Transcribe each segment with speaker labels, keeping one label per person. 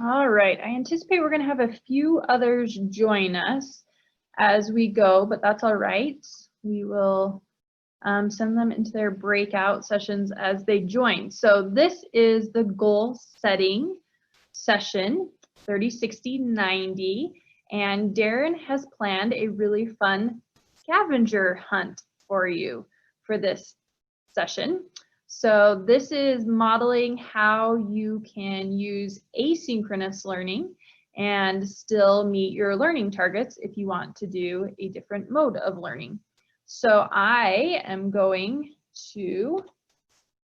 Speaker 1: All right, I anticipate we're going to have a few others join us as we go, but that's all right. We will send them into their breakout sessions as they join. So this is the goal setting session, 30, 60, 90, and Darren has planned a really fun scavenger hunt for you for this session. So this is modeling how you can use asynchronous learning and still meet your learning targets if you want to do a different mode of learning. So I am going to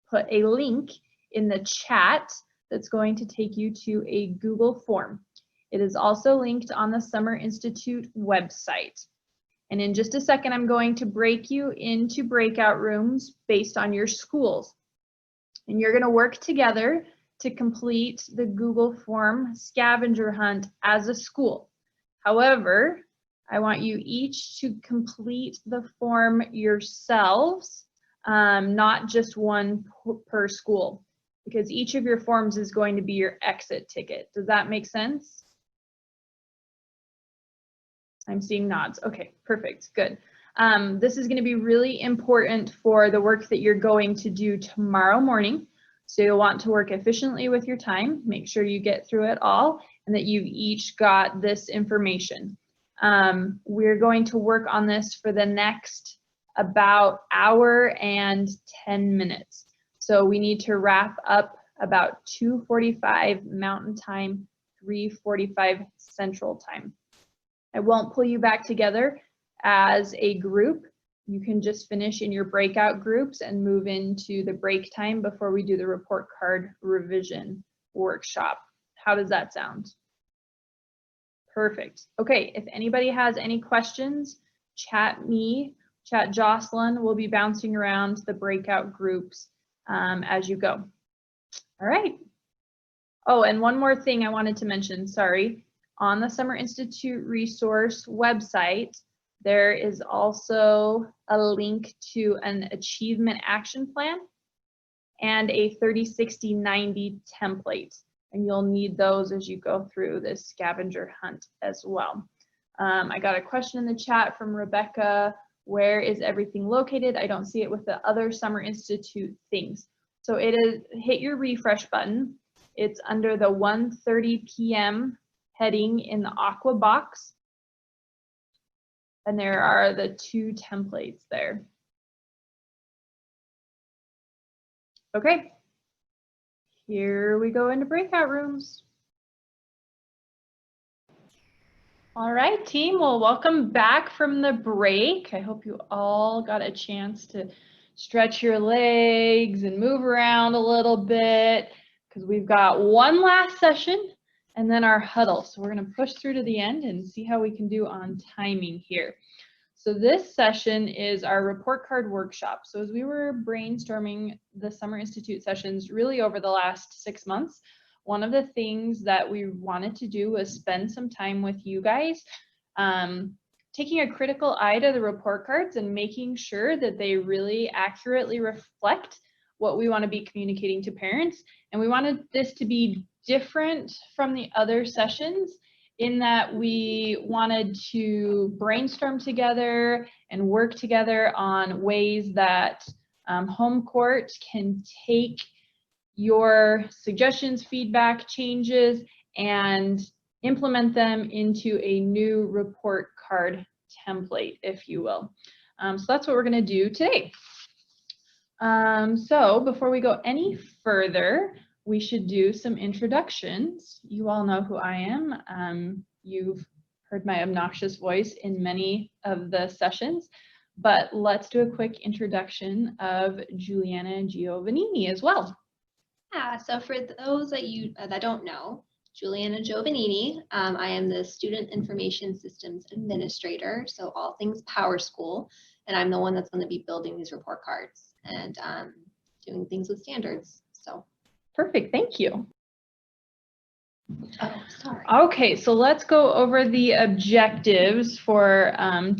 Speaker 1: put a link in the chat that's going to take you to a Google form. It is also linked on the Summer Institute website. And in just a second, I'm going to break you into breakout rooms based on your schools. And you're going to work together to complete the Google form scavenger hunt as a school. However, I want you each to complete the form yourselves, not just one per school, because each of your forms is going to be your exit ticket. Does that make sense? I'm seeing nods. Okay, perfect, good. This is going to be really important for the work that you're going to do tomorrow morning. So you'll want to work efficiently with your time, make sure you get through it all, and that you've each got this information. We're going to work on this for the next about hour and 10 minutes. So we need to wrap up about 2:45 Mountain Time, 3:45 Central Time. I won't pull you back together as a group. You can just finish in your breakout groups and move into the break time before we do the report card revision workshop. How does that sound? Perfect. Okay, if anybody has any questions, chat me, chat Jocelyn. We'll be bouncing around the breakout groups as you go. All right. Oh, and one more thing I wanted to mention, sorry. On the Summer Institute resource website, there is also a link to an achievement action plan and a 30, 60, 90 template. And you'll need those as you go through this scavenger hunt as well. I got a question in the chat from Rebecca. Where is everything located? I don't see it with the other Summer Institute things. So it is, hit your refresh button. It's under the 1:30 p.m. heading in the aqua box. And there are the two templates there. Okay, here we go into breakout rooms. All right, team, well, welcome back from the break. I hope you all got a chance to stretch your legs and move around a little bit, because we've got one last session and then our huddle. So we're going to push through to the end and see how we can do on timing here. So this session is our report card workshop. So as we were brainstorming the Summer Institute sessions really over the last 6 months, one of the things that we wanted to do was spend some time with you guys, taking a critical eye to the report cards and making sure that they really accurately reflect what we want to be communicating to parents. And we wanted this to be different from the other sessions in that we wanted to brainstorm together and work together on ways that home court can take your suggestions, feedback, changes, and implement them into a new report card template, if you will. So that's what we're going to do today. So before we go any further, we should do some introductions. You all know who I am. You've heard my obnoxious voice in many of the sessions, but let's do a quick introduction of Juliana Giovannini as well.
Speaker 2: Yeah, so for those that don't know, Juliana Giovannini, I am the Student Information Systems Administrator, so all things PowerSchool, and I'm the one that's going to be building these report cards and doing things with standards. So
Speaker 1: perfect, thank you.
Speaker 2: Oh, sorry.
Speaker 1: Okay, so let's go over the objectives for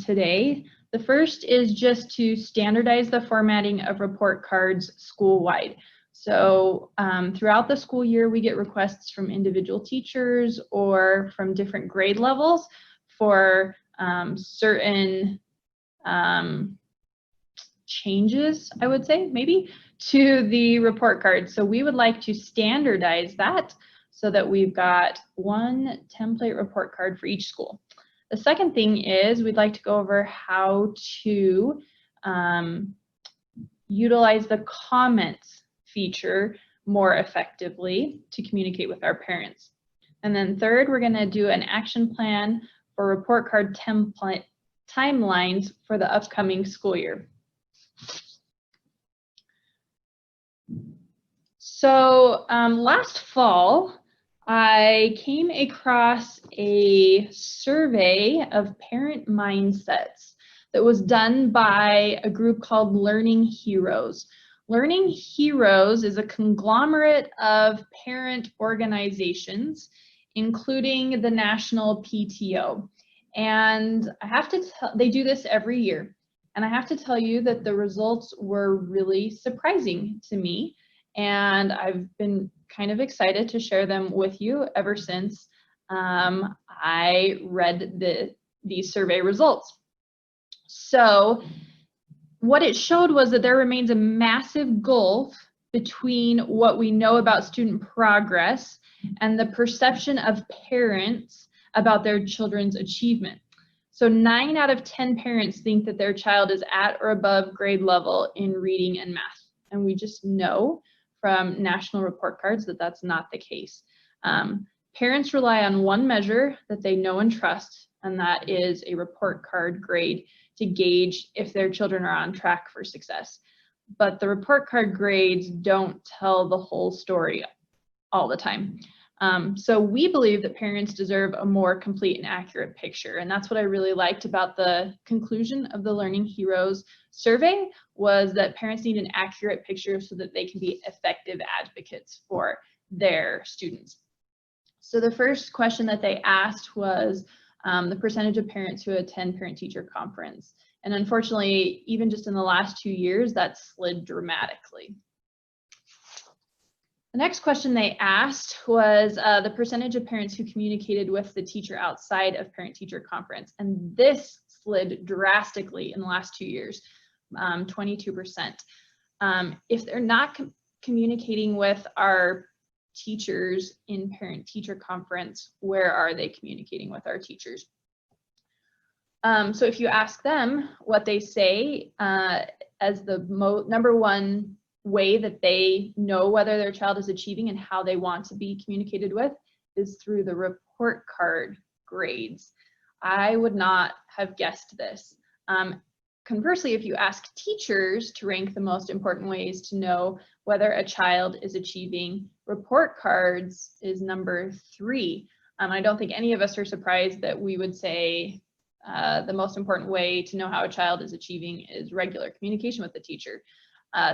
Speaker 1: today. The first is just to standardize the formatting of report cards school-wide. So throughout the school year, we get requests from individual teachers or from different grade levels for certain changes, I would say, maybe, to the report card. So we would like to standardize that so that we've got one template report card for each school. The second thing is we'd like to go over how to utilize the comments feature more effectively to communicate with our parents. And then third, we're going to do an action plan for report card template timelines for the upcoming school year. So last fall, I came across a survey of parent mindsets that was done by a group called Learning Heroes. Learning Heroes is a conglomerate of parent organizations, including the National PTO. And I have to tell, they do this every year. And I have to tell you that the results were really surprising to me. And I've been kind of excited to share them with you ever since I read these survey results. So what it showed was that there remains a massive gulf between what we know about student progress and the perception of parents about their children's achievement. So 9 out of 10 parents think that their child is at or above grade level in reading and math. And we just know from national report cards that that's not the case. Parents rely on one measure that they know and trust, and that is a report card grade to gauge if their children are on track for success. But the report card grades don't tell the whole story all the time. So we believe that parents deserve a more complete and accurate picture. And that's what I really liked about the conclusion of the Learning Heroes survey, was that parents need an accurate picture so that they can be effective advocates for their students. So the first question that they asked was the percentage of parents who attend parent-teacher conference. And unfortunately, even just in the last 2 years, that slid dramatically. The next question they asked was the percentage of parents who communicated with the teacher outside of parent-teacher conference. And this slid drastically in the last 2 years, 22%. If they're not communicating with our teachers in parent-teacher conference, where are they communicating with our teachers? So if you ask them what they say as the number one way that they know whether their child is achieving and how they want to be communicated with is through the report card grades. I would not have guessed this. Conversely, if you ask teachers to rank the most important ways to know whether a child is achieving, report cards is number 3. I don't think any of us are surprised that we would say the most important way to know how a child is achieving is regular communication with the teacher.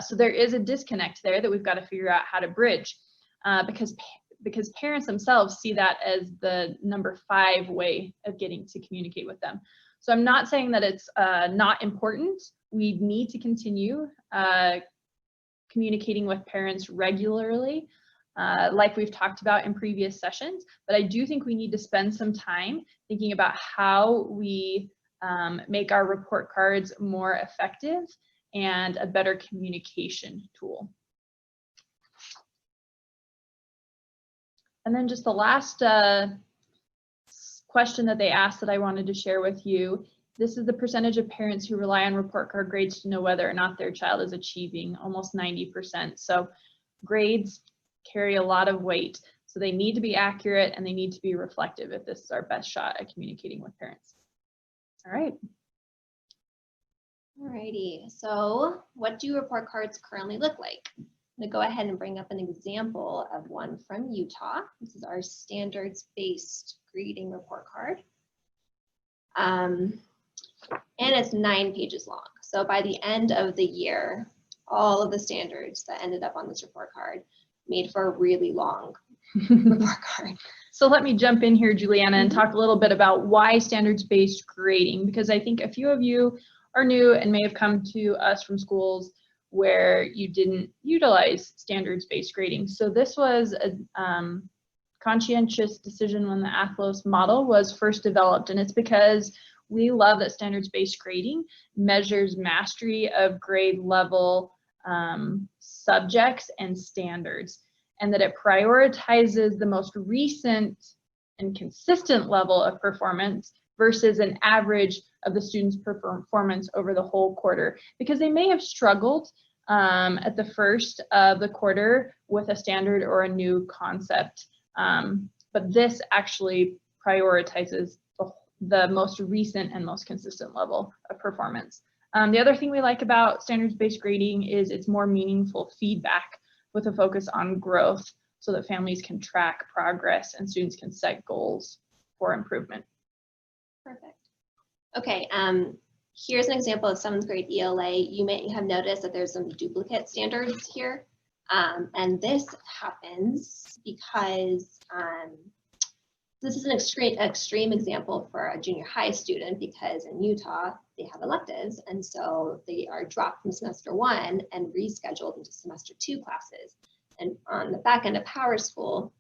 Speaker 1: So there is a disconnect there that we've got to figure out how to bridge, because parents themselves see that as the number 5 way of getting to communicate with them. So I'm not saying that it's not important. We need to continue communicating with parents regularly, like we've talked about in previous sessions, but I do think we need to spend some time thinking about how we make our report cards more effective and a better communication tool. And then just the last question that they asked that I wanted to share with you. This is the percentage of parents who rely on report card grades to know whether or not their child is achieving, almost 90%. So grades carry a lot of weight. So they need to be accurate and they need to be reflective if this is our best shot at communicating with parents. All right.
Speaker 2: Alrighty, so what do report cards currently look like? I'm going to go ahead and bring up an example of one from Utah. This is our standards-based grading report card. And it's 9 pages long. So by the end of the year, all of the standards that ended up on this report card made for a really long report card.
Speaker 1: So let me jump in here, Juliana, and talk a little bit about why standards-based grading, because I think a few of you are new and may have come to us from schools where you didn't utilize standards-based grading. So this was a conscientious decision when the Athlos model was first developed, and it's because we love that standards-based grading measures mastery of grade level subjects and standards, and that it prioritizes the most recent and consistent level of performance versus an average of the students' performance over the whole quarter, because they may have struggled at the first of the quarter with a standard or a new concept. But this actually prioritizes the most recent and most consistent level of performance. The other thing we like about standards-based grading is it's more meaningful feedback with a focus on growth so that families can track progress and students can set goals for improvement.
Speaker 2: Perfect. Okay, here's an example of 7th grade ELA. You may have noticed that there's some duplicate standards here. And this happens because this is an extreme example for a junior high student, because in Utah, they have electives. And so they are dropped from semester 1 and rescheduled into semester 2 classes. And on the back end of PowerSchool,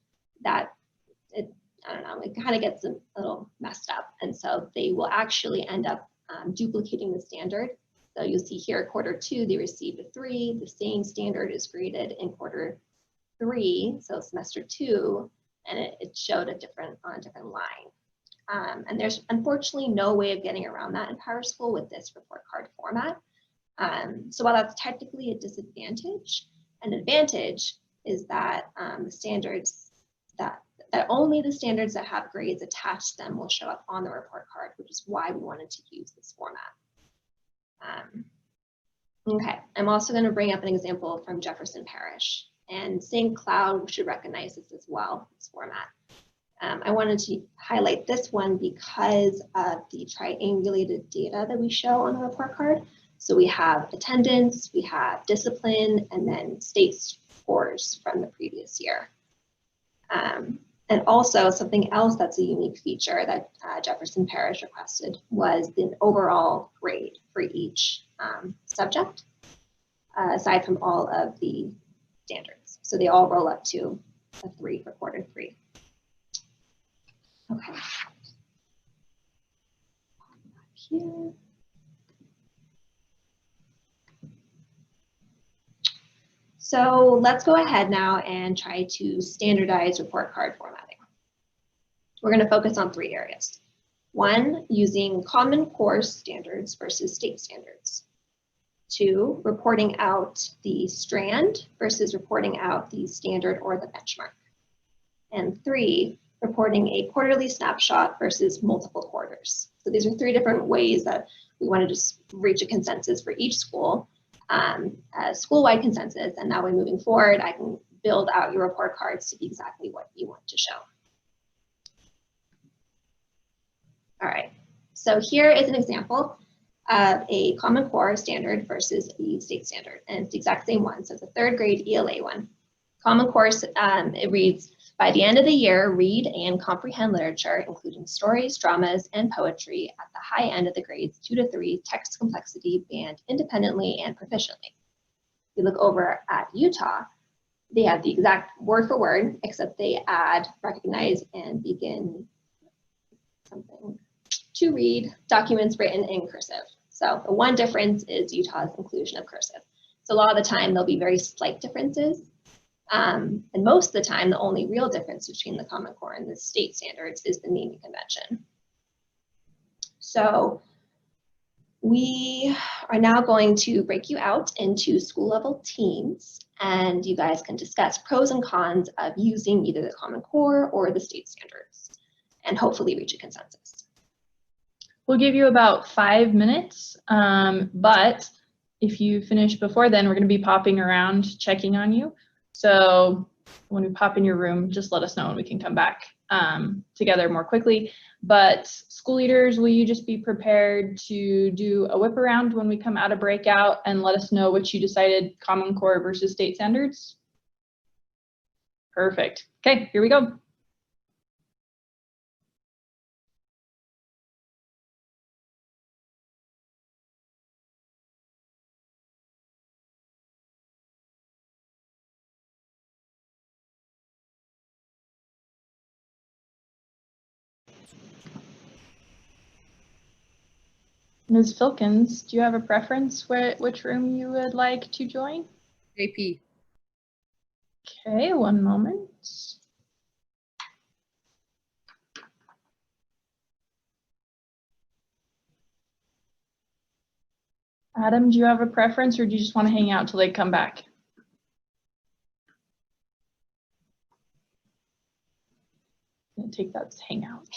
Speaker 2: I don't know, it kind of gets a little messed up. And so they will actually end up duplicating the standard. So you'll see here, quarter 2, they received a 3. The same standard is graded in quarter 3, so semester 2, and it showed on a different line. And there's unfortunately no way of getting around that in PowerSchool with this report card format. So while that's technically a disadvantage, an advantage is that the standards that only the standards that have grades attached to them will show up on the report card, which is why we wanted to use this format. Okay, I'm also going to bring up an example from Jefferson Parish, and St. Cloud should recognize this as well, this format. I wanted to highlight this one because of the triangulated data that we show on the report card. So we have attendance, we have discipline, and then state scores from the previous year. And also something else that's a unique feature that Jefferson Parish requested was the overall grade for each subject, aside from all of the standards. So they all roll up to a 3 for quarter 3. Okay. Here. So let's go ahead now and try to standardize report card formatting. We're going to focus on 3 areas. 1, using Common Core standards versus state standards. 2, reporting out the strand versus reporting out the standard or the benchmark. And 3, reporting a quarterly snapshot versus multiple quarters. So these are 3 different ways that we wanted to reach a consensus for each school. A school-wide consensus, and that way moving forward, I can build out your report cards to be exactly what you want to show. All right, so here is an example of a Common Core standard versus a state standard, and it's the exact same one. So it's a 3rd grade ELA one. Common Core, it reads, by the end of the year, read and comprehend literature, including stories, dramas, and poetry at the high end of the grades 2 to 3 text complexity band independently and proficiently. If you look over at Utah, they have the exact word for word, except they add, recognize, and begin something to read documents written in cursive. So the one difference is Utah's inclusion of cursive. So a lot of the time, there'll be very slight differences. And most of the time, the only real difference between the Common Core and the state standards is the naming convention. So we are now going to break you out into school level teams, and you guys can discuss pros and cons of using either the Common Core or the state standards, and hopefully reach a consensus.
Speaker 1: We'll give you about 5 minutes, but if you finish before then, we're going to be popping around checking on you. So when we pop in your room, just let us know and we can come back together more quickly. But school leaders, will you just be prepared to do a whip around when we come out of breakout and let us know what you decided, Common Core versus state standards? Perfect. Okay, here we go. Ms. Filkins, do you have a preference which room you would like to join?
Speaker 3: JP.
Speaker 1: Okay, one moment. Adam, do you have a preference, or do you just want to hang out till they come back? I'm gonna take that as hang out.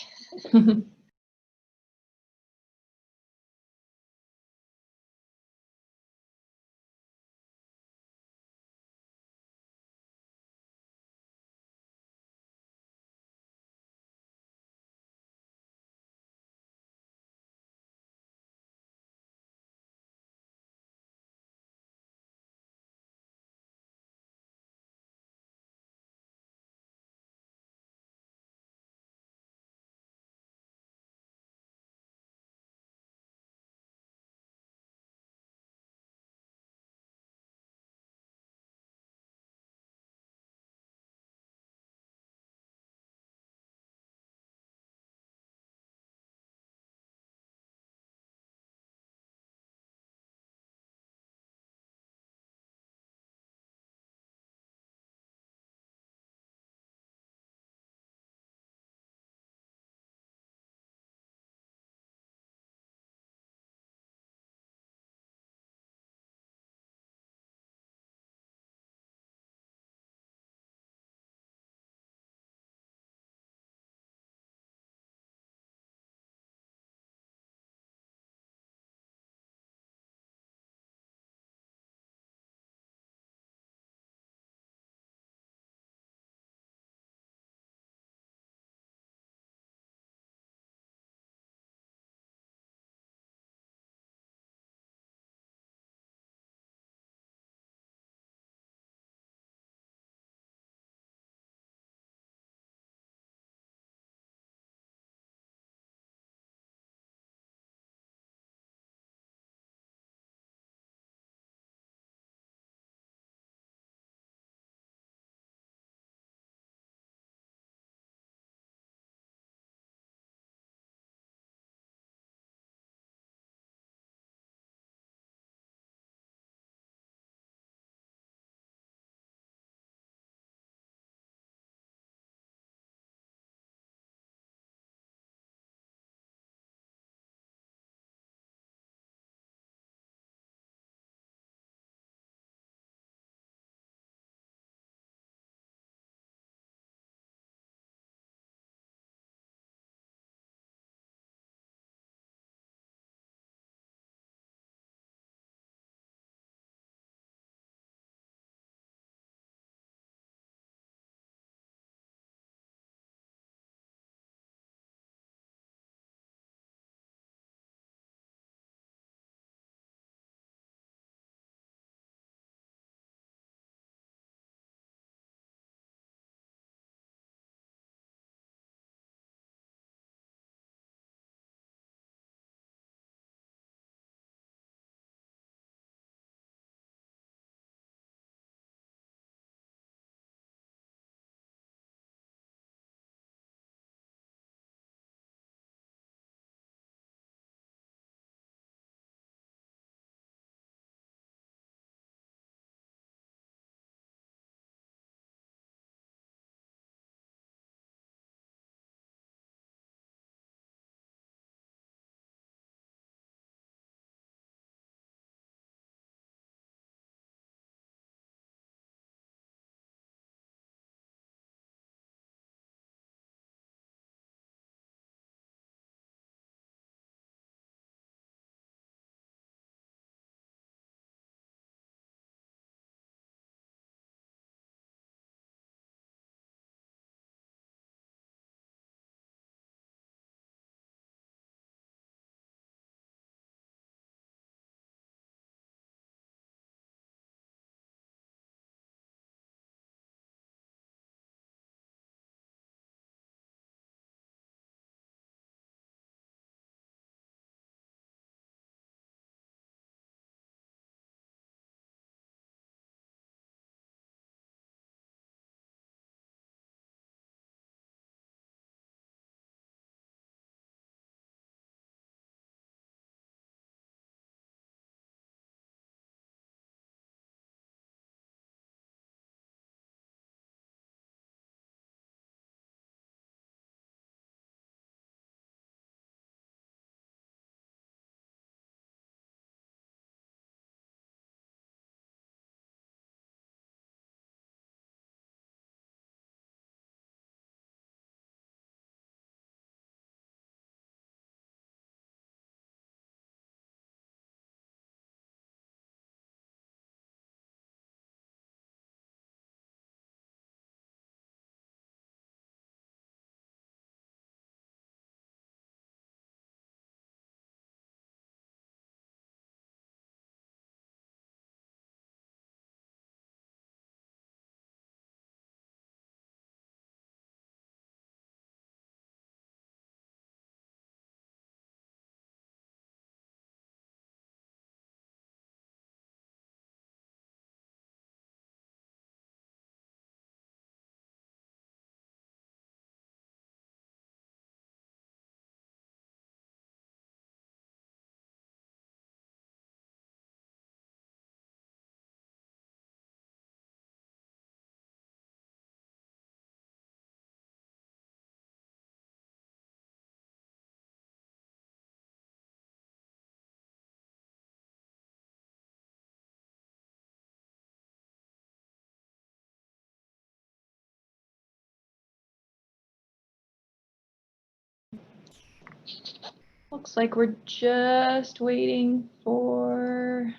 Speaker 1: Looks like we're just waiting for,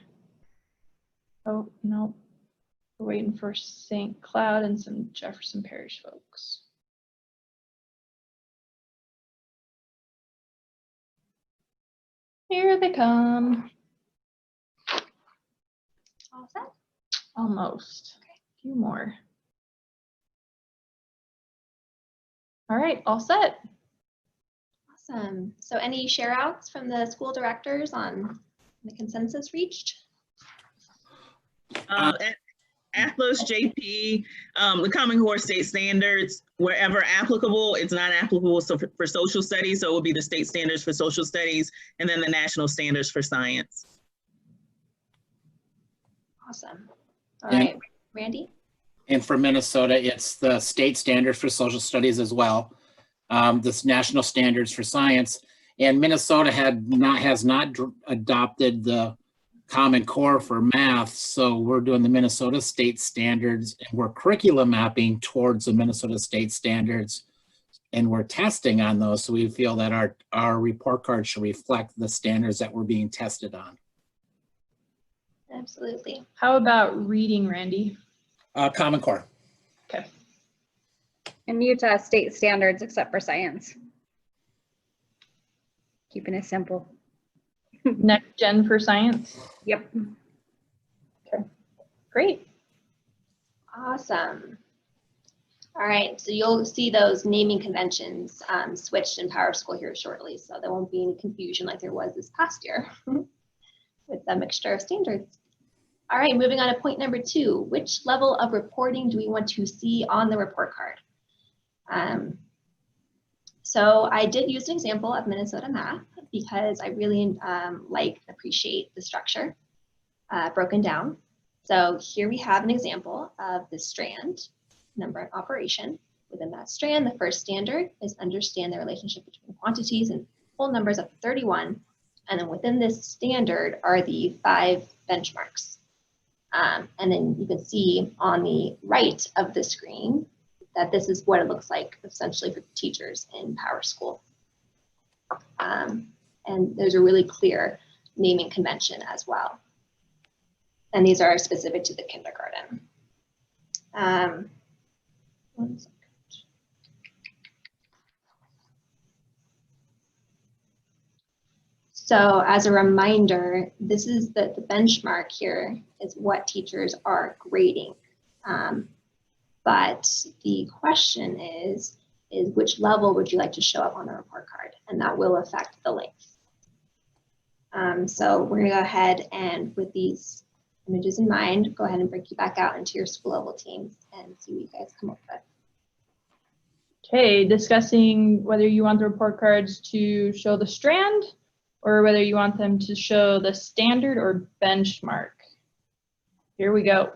Speaker 1: oh, no. We're waiting for St. Cloud and some Jefferson Parish folks. Here they come.
Speaker 2: All set?
Speaker 1: Almost. A few more. All right, all set.
Speaker 2: Awesome. So any share outs from the school directors on the consensus reached?
Speaker 3: ATLAS, JP, the Common Core state standards, wherever applicable, it's not applicable for social studies, so it will be the state standards for social studies and then the national standards for science.
Speaker 2: Awesome. All right, Randy?
Speaker 4: And for Minnesota, it's the state standards for social studies as well. This national standards for science. And Minnesota has not adopted the Common Core for math, so we're doing the Minnesota state standards, and we're curriculum mapping towards the Minnesota state standards, and we're testing on those, so we feel that our report card should reflect the standards that we're being tested on.
Speaker 2: Absolutely.
Speaker 1: How about reading, Randy?
Speaker 4: Common Core.
Speaker 1: Okay.
Speaker 5: In Utah, state standards except for science. Keeping it simple.
Speaker 1: Next gen for science.
Speaker 5: Yep.
Speaker 1: Okay, great.
Speaker 2: Awesome. All right, so you'll see those naming conventions switched in PowerSchool here shortly, so there won't be any confusion like there was this past year with the mixture of standards. All right, moving on to point number 2. Which level of reporting do we want to see on the report card? So I did use an example of Minnesota math because I really appreciate the structure broken down. So here we have an example of the strand number and operation. Within that strand, the first standard is understand the relationship between quantities and whole numbers up to 31. And then within this standard are the 5 benchmarks. And then you can see on the right of the screen that this is what it looks like essentially for teachers in PowerSchool. And there's a really clear naming convention as well. And these are specific to the kindergarten. One second. So as a reminder, this is the benchmark here is what teachers are grading. But the question is which level would you like to show up on the report card? And that will affect the length. So we're gonna go ahead and with these images in mind, go ahead and break you back out into your school level teams and see what you guys come up with.
Speaker 1: Okay, discussing whether you want the report cards to show the strand or whether you want them to show the standard or benchmark. Here we go.